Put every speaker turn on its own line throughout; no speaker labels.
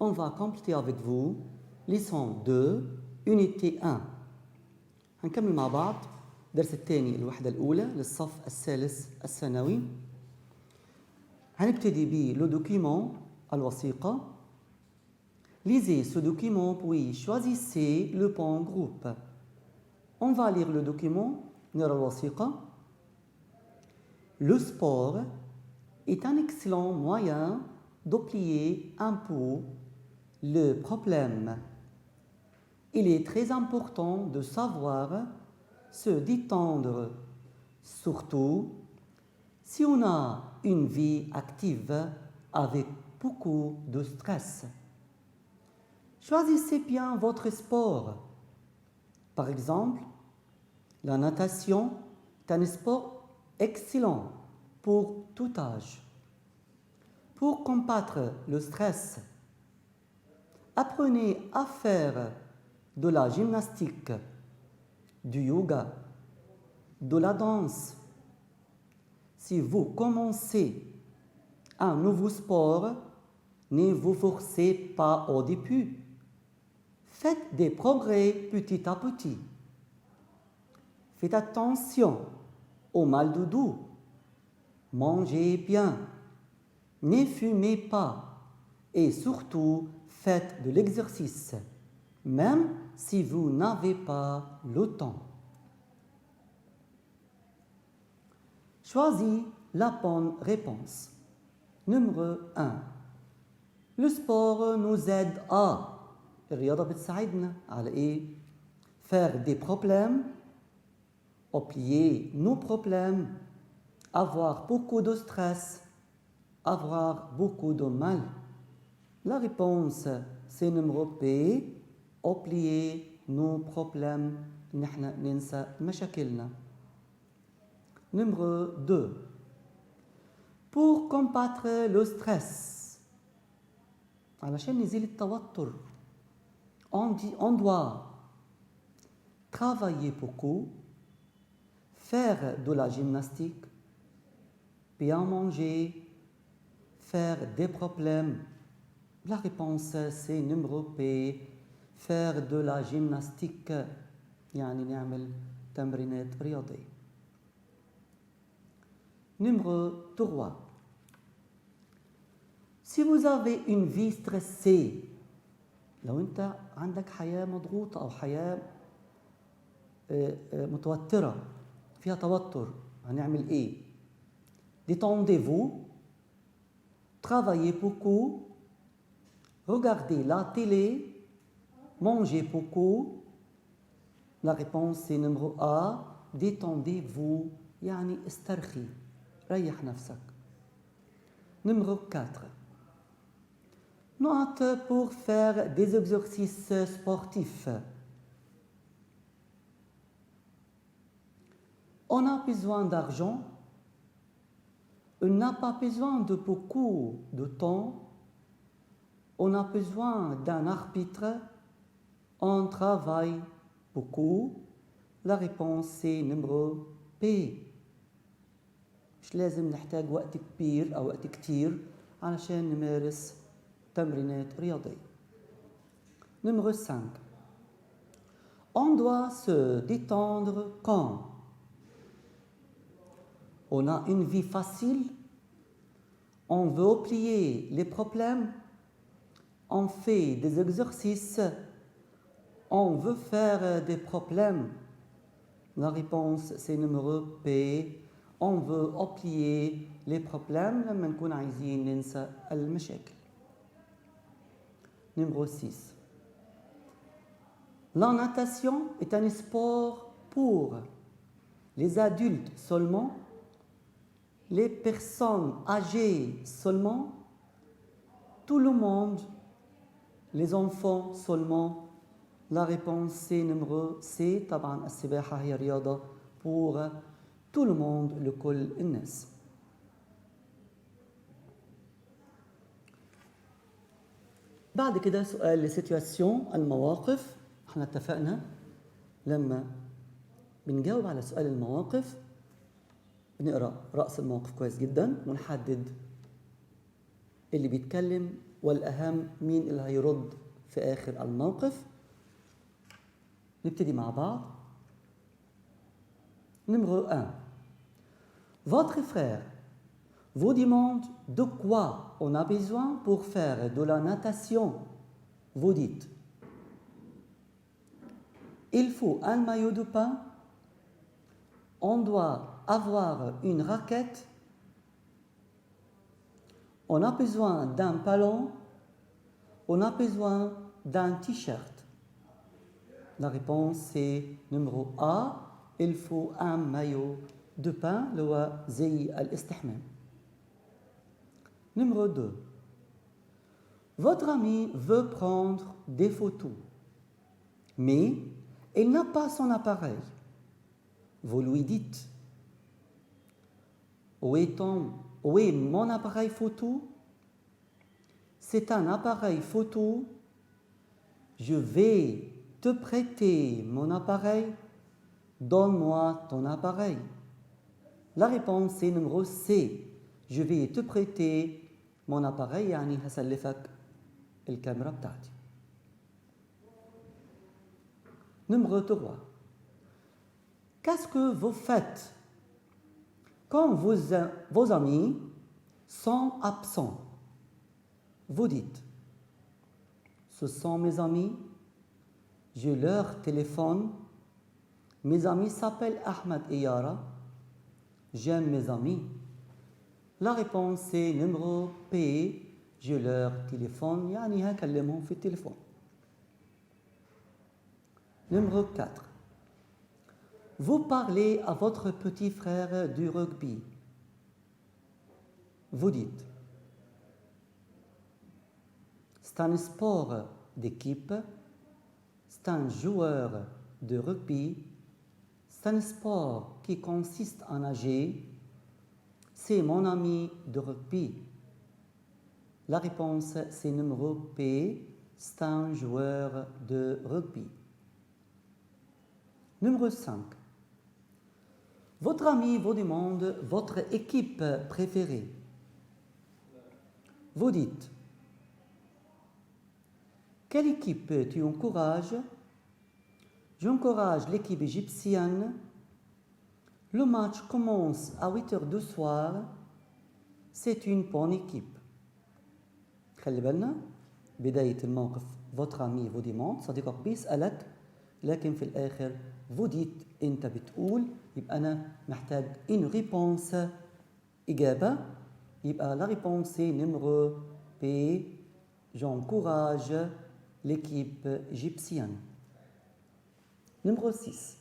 on va compléter avec vous leçon 2 unité 1. هنكمل مع بعض الدرس الثاني الوحدة الأولى للصف الثالث الثانوي. هنبتدي ب le document الوثيقة. Lisez ce document puis choisissez le point groupe. On va lire le document, نرى الوثيقة. Le sport est un excellent moyen d'oublier un peu le problème. Il est très important de savoir se détendre, surtout si on a une vie active avec beaucoup de stress. Choisissez bien votre sport. Par exemple, la natation est un sport excellent pour tout âge. Pour combattre le stress, apprenez à faire de la gymnastique, du yoga, de la danse. Si vous commencez un nouveau sport, ne vous forcez pas au début. Faites des progrès petit à petit. Faites attention au mal de dos. Mangez bien. Ne fumez pas. Et surtout, faites de l'exercice, même si vous n'avez pas le temps. Choisis la bonne réponse. Numéro 1. Le sport nous aide à الرياضة بتساعدنا على إيه؟ Faire des problèmes, oublier nos problèmes, avoir beaucoup de stress, avoir beaucoup de mal. La réponse, c'est numéro B, oublier nos problèmes, نحن ننسى مشاكلنا. Numéro 2. Pour combattre le stress, علشان نزيل التوتر, on doit travailler beaucoup, faire de la gymnastique, bien manger, faire des problèmes. La réponse, c'est numéro B, faire de la gymnastique, يعني نعمل تمرينات رياضية. Numéro 3. Si vous avez une vie stressée, لو أنت عندك حياة مضغوطة أو حياة متوترة فيها توتر, هنعمل إيه؟ Détendez-vous, travaillez beaucoup, regardez la télé, mangez beaucoup. La réponse c'est numéro A, détendez-vous, يعني استرخي, ريح نفسك. Numéro 4. Note pour faire des exercices sportifs. On a besoin d'argent, on n'a pas besoin de beaucoup de temps, on a besoin d'un arbitre, on travaille beaucoup. La réponse c'est numéro B. مش لازم نحتاج وقت كبير أو وقت كتير علشان نمارس تمرينات رياضية. Numéro 5. On doit se détendre quand on a une vie facile, on veut oublier les problèmes, on fait des exercices, on veut faire des problèmes. La réponse c'est numéro B. On veut oublier les problèmes لما نكون عايزين ننسى المشاكل. Numéro 6. La natation est un sport pour les adultes seulement, les personnes âgées seulement, tout le monde, les enfants seulement. La réponse c'est numéro C. طبعا السباحة هي رياضة pour tout le monde, لكل الناس. بعد كده سؤال لسيتواسيون المواقف. احنا اتفقنا لما بنجاوب على سؤال المواقف بنقرأ رأس الموقف كويس جدا ونحدد اللي بيتكلم والأهم مين اللي هيرد في آخر الموقف. نبتدي مع بعض. Numéro 1. Votre frère vous demande de quoi on a besoin pour faire de la natation. Vous dites: il faut un maillot de bain, on doit avoir une raquette, on a besoin d'un ballon, on a besoin d'un t-shirt. La réponse c'est numéro A, il faut un maillot de bain, اللي هو زي الاستحمام. Numéro 2. Votre ami veut prendre des photos, mais il n'a pas son appareil. Vous lui dites: où est mon appareil photo? C'est un appareil photo. Je vais te prêter mon appareil. Donne-moi ton appareil. La réponse est numéro C. Je vais te prêter mon appareil, يعني هسلفك الكاميرا بتاعتي. Numéro 3. Qu'est-ce que vous faites quand vos amis sont absents? Vous dites: ce sont mes amis, je leur téléphone, mes amis s'appellent Ahmed et Yara, j'aime mes amis. La réponse est numéro P. Je leur téléphone, يعني هكلمهم في التليفون. Numéro 4. Vous parlez à votre petit frère du rugby. Vous dites: c'est un sport d'équipe, c'est un joueur de rugby, c'est un sport qui consiste à nager, c'est mon ami de rugby. La réponse c'est numéro P, c'est un joueur de rugby. Numéro 5. Votre ami vous demande votre équipe préférée. Vous dites: quelle équipe tu encourages? J'encourage l'équipe égyptienne. Le match commence à 8h du soir. C'est une bonne équipe. خلي بالنا بداية الموقف votre ami vous demande، صديقك بيسألك، لكن في الآخر vous dites أنت بتقول، يبقى أنا محتاج une réponse إجابة، يبقى la réponse c'est numéro B. J'encourage l'équipe égyptienne. Numéro 6.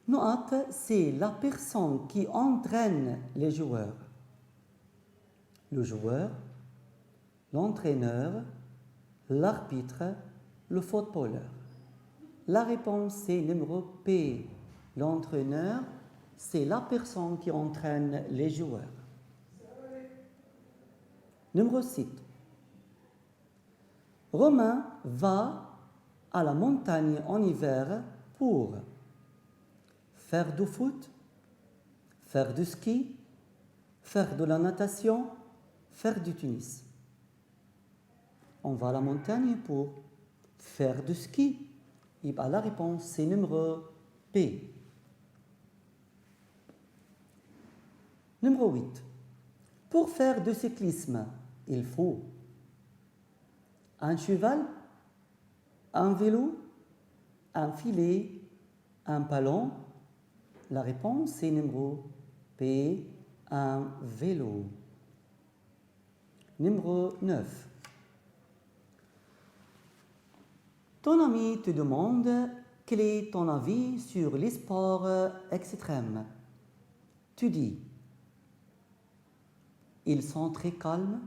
Noat, c'est la personne qui entraîne les joueurs. Le joueur, l'entraîneur, l'arbitre, le footballeur. La réponse c'est numéro P. L'entraîneur, c'est la personne qui entraîne les joueurs. Numéro 7. Romain va à la montagne en hiver pour faire du foot, faire du ski, faire de la natation, faire du tennis. On va à la montagne pour faire du ski. يبقى la réponse c'est numéro P. Numéro 8. Pour faire du cyclisme, il faut un cheval, un vélo, un filet, un ballon. La réponse c'est numéro P, un vélo. Numéro 9. Ton ami te demande quel est ton avis sur les sports extrêmes. Tu dis: ils sont très calmes,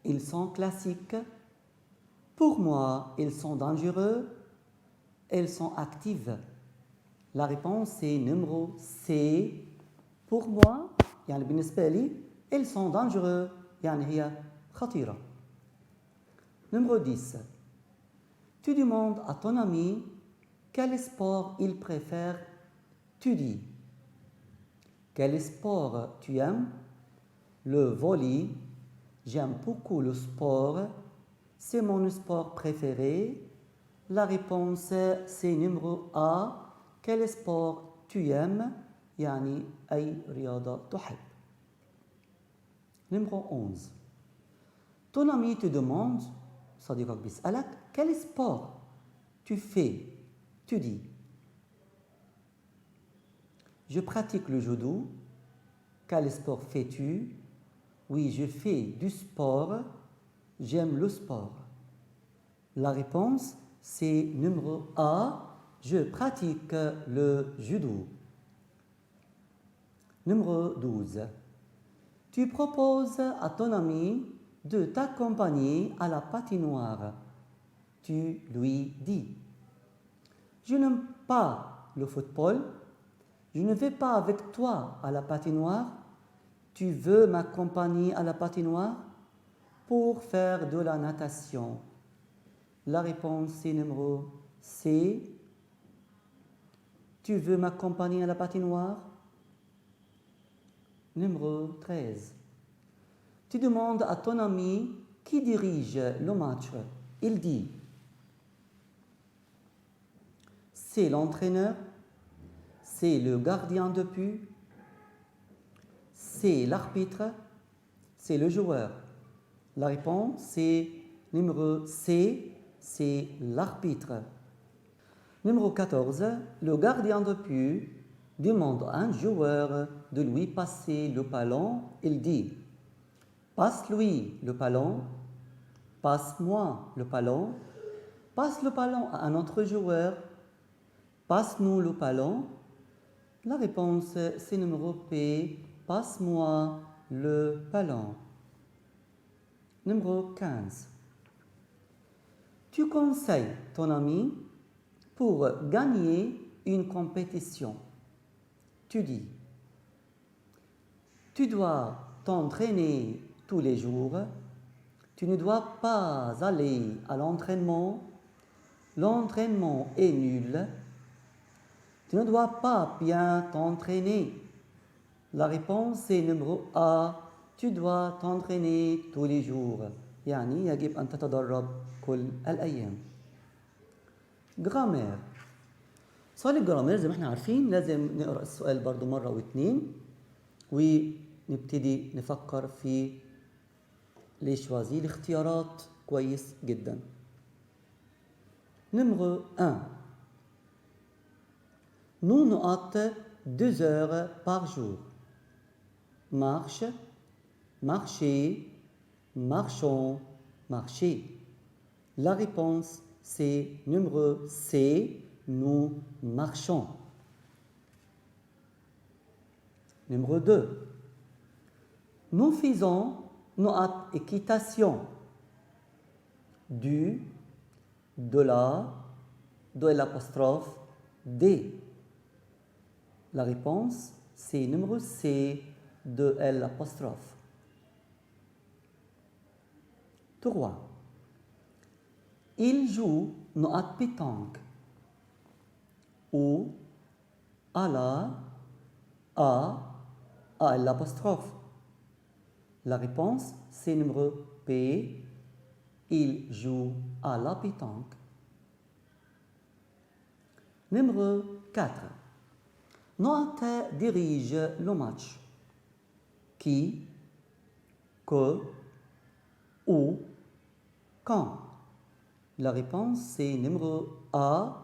ils sont classiques, pour moi ils sont dangereux, ils sont actifs. La réponse c'est numéro C. Pour moi يعني بالنسبة لي ils sont dangereux يعني هي خطيرة. Numéro 10. Tu demandes à ton ami quel sport il préfère. Tu dis: quel sport tu aimes? Le volley, J'aime beaucoup le sport. C'est mon sport préféré. La réponse c'est numéro A. Quel sport tu aimes؟ يعني أي رياضة تحب. Numéro 11. Ton ami te demande, صديقك بيسألك, quel sport tu fais? Tu dis, je pratique le judo. Quel sport fais-tu? Oui, je fais du sport. J'aime le sport. La réponse, c'est numéro A. Je pratique le judo. Numéro 12. Tu proposes à ton ami de t'accompagner à la patinoire. Tu lui dis, je n'aime pas le football. Je ne vais pas avec toi à la patinoire. Tu veux m'accompagner à la patinoire pour faire de la natation? La réponse est numéro C. Tu veux m'accompagner à la patinoire? Numéro 13. Tu demandes à ton ami qui dirige le match. Il dit, c'est l'entraîneur, c'est le gardien de but, c'est l'arbitre, c'est le joueur. La réponse, c'est numéro C, c'est l'arbitre. Numéro 14, le gardien de but demande à un joueur de lui passer le ballon. Il dit, passe-lui le ballon, passe-moi le ballon, passe le ballon à un autre joueur, passe-nous le ballon. La réponse, c'est numéro P, passe-moi le ballon. Numéro 15. Tu conseilles ton ami pour gagner une compétition. Tu dis, tu dois t'entraîner tous les jours. Tu ne dois pas aller à l'entraînement. L'entraînement est nul. Tu ne dois pas bien t'entraîner. La réponse est numéro A. Tu dois t'entraîner tous les jours. يعني يجب أن تتدرب كل الأيام. جرامير. سؤال الجرامير زي ما احنا عارفين لازم نقرأ السؤال برضو مرة واثنين ونبتدي نفكر في ليه شوازي الاختيارات كويس جدا. Numéro 1. Nous note 2 heures par jour. Marche, marcher, marchons, marcher. La réponse, c'est numéro C. Nous marchons. Numéro 2. Nous faisons notre équitation. Du, de la, de l'apostrophe, des. La réponse, c'est numéro C. De l'apostrophe. 3. Il joue notre pétanque. Ou, à la, à l'apostrophe. La réponse, c'est numéro P. Il joue à la pétanque. Numéro 4. Noah dirige le match. Qui, que, où, quand. La réponse, c'est numéro A.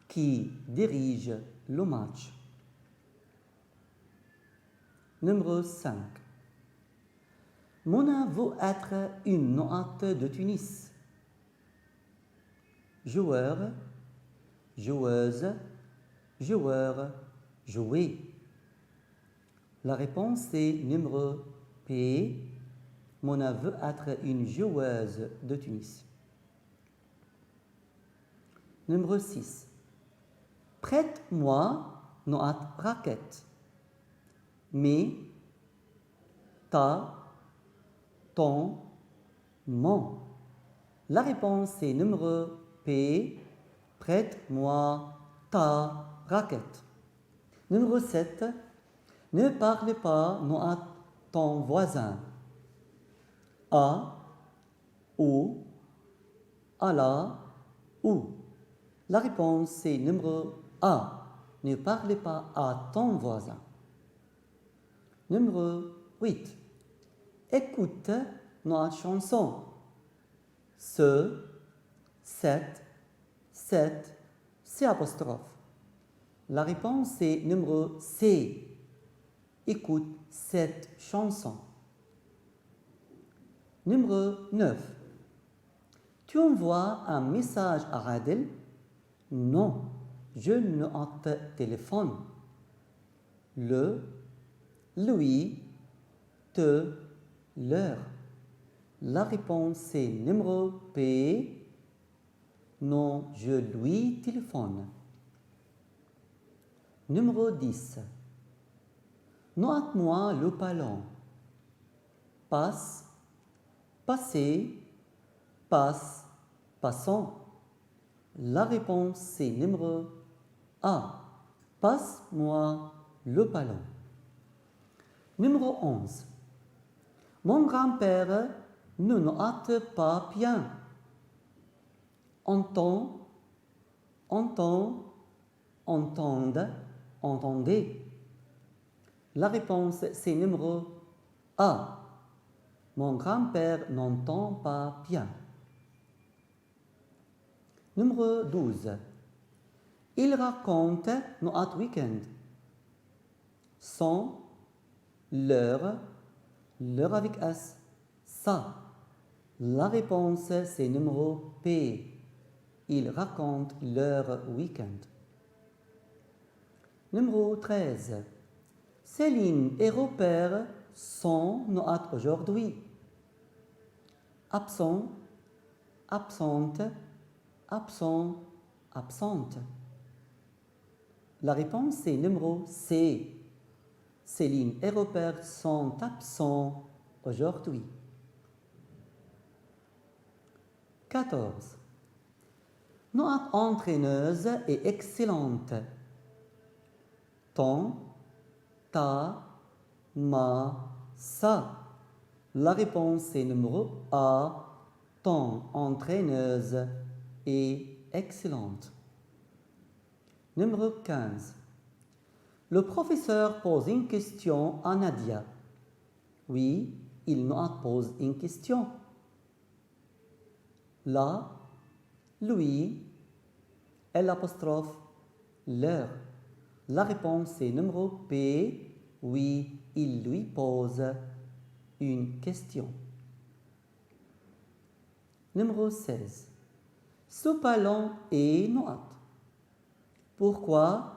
Qui dirige le match. Numéro 5. Mona veut être une noate de Tunis. Joueur, joueuse, joueur, jouer. La réponse est numéro P. Mona veut être une joueuse de Tunis. Numéro 6. Prête-moi notre raquette. Mais, ta, ton, mon. La réponse est numéro P. Prête-moi ta raquette. Numéro 7. Ne parle pas à ton voisin. à, au, à la, où. La réponse est numéro A. Ne parlez pas à ton voisin. Numéro 8. Écoute notre chanson. Ce, cette, c'est apostrophe. La réponse est numéro C. Écoute cette chanson. Numéro 9. Tu envoies un message à Adel? Non, je ne te téléphone. Le, lui, te, leur. La réponse est numéro P. Non, je lui téléphone. Numéro 10. Note-moi le ballon. Passe, passer, passe, passons. La réponse est numéro A. Passe-moi le ballon. Numéro 11. Mon grand-père ne note pas bien. Entend, entende, entendez. La réponse c'est numéro A. Mon grand-père n'entend pas bien. Numéro 12. Il raconte notre week-end. Son, leur avec S, ça. La réponse c'est numéro P. Ils racontent leur week-end. Numéro 13. Céline et Robert sont notés aujourd'hui. Absent, absente, absent, absente. La réponse est numéro C. Céline et Robert sont absents aujourd'hui. 14. Notre entraîneuse est excellente. Ton, ta, ma, sa. La réponse est numéro A. Ton entraîneuse est excellente. Numéro 15. Le professeur pose une question à Nadia. Oui, il nous pose une question. La, lui, l'apostrophe, leur. La réponse est numéro P. Oui, il lui pose une question. Numéro 16. Ce ballon est noir. Pourquoi?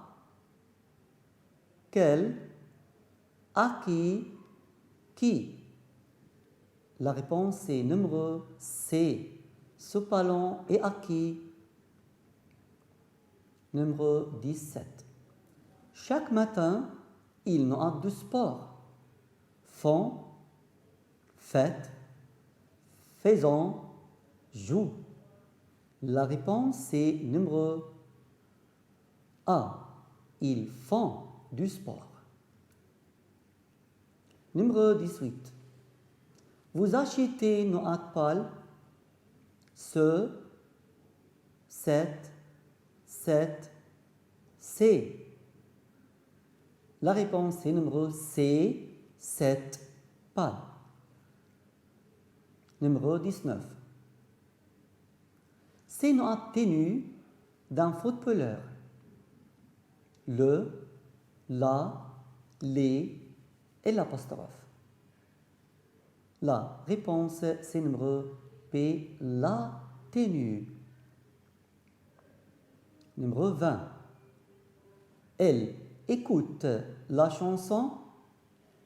Quel? À qui? La réponse est numéro C. Ce ballon est à qui? Numéro 17. Chaque matin, il nous a du sport. Font, faites, faisons, jouent. La réponse est numéro A. Ils font du sport. Numéro 18. Vous achetez nos pâles. Ce, cette, c'est. La réponse est numéro C. Cette pâle. Numéro 19. C'est notre tenue d'un footballeur. Le, la, les et l'apostrophe. La réponse c'est numéro P. La tenue. Numéro 20. Elle écoute la chanson,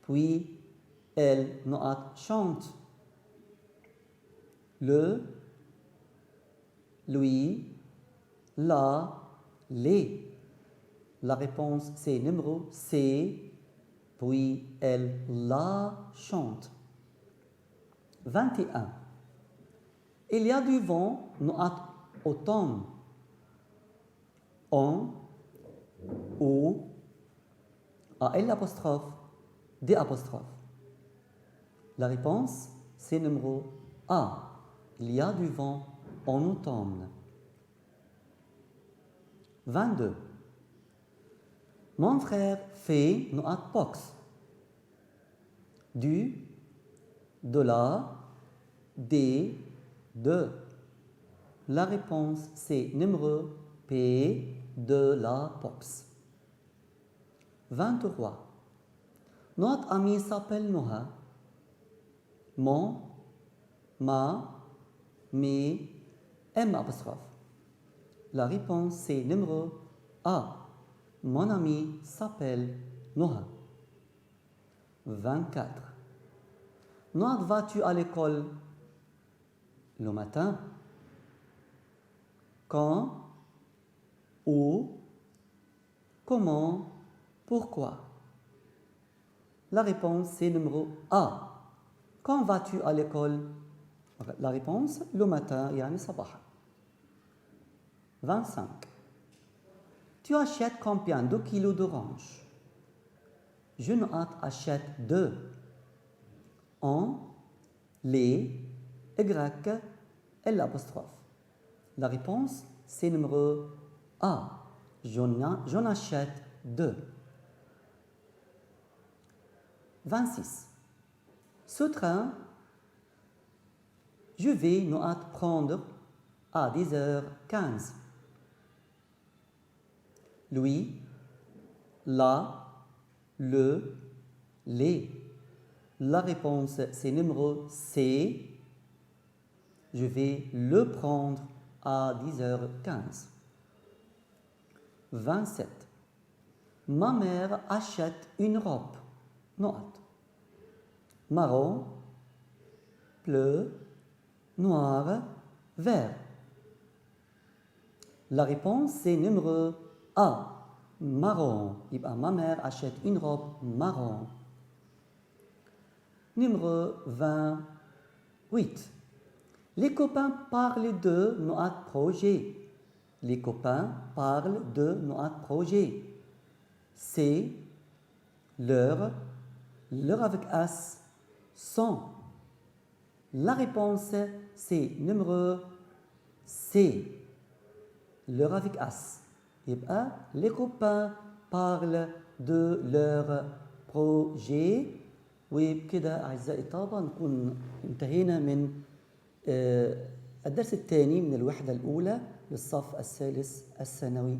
puis elle nous chante. Le, lui, la, les. La réponse c'est numéro C, puis elle la chante. 21. Il y a du vent noir automne. On, ou, à l'apostrophe, des apostrophes. La réponse c'est numéro A. Il y a du vent en automne. 22. Mon frère fait noat box. Du, de la, des, de. La réponse, c'est numéro P de la box. 23. Notre ami s'appelle Noah. Mon, ma, mes, M apostrophe. La réponse, c'est numéro A. Mon ami s'appelle Noah. 24. Noah, vas-tu à l'école le matin? Quand? Où? Comment? Pourquoi? La réponse, c'est numéro A. Quand vas-tu à l'école? La réponse, le matin, yani sabaha. 25. Tu achètes combien de kilos d'oranges? Je achète 2. En, les, Y, L apostrophe. La réponse, c'est numéro A. J'en achète 2. 26. Ce train, je vais nous prendre à 10h15. Lui, la, le, les. La réponse, c'est numéro C. Je vais le prendre à 10h15. 27. Ma mère achète une robe. Noat. Marron, bleu, noir, vert. La réponse, c'est numéro A. Marron. Ma mère achète une robe marron. Numéro 28. Les copains parlent de notre projet. Les copains parlent de notre projet. C'est leur avec S, son. La réponse, c'est numéro C. Leur avec S. Les copains parlent de leur projet. وبكده أعزائي الطلبة نكون انتهينا من الدرس الثاني من الوحدة الأولى للصف الثالث الثانوي.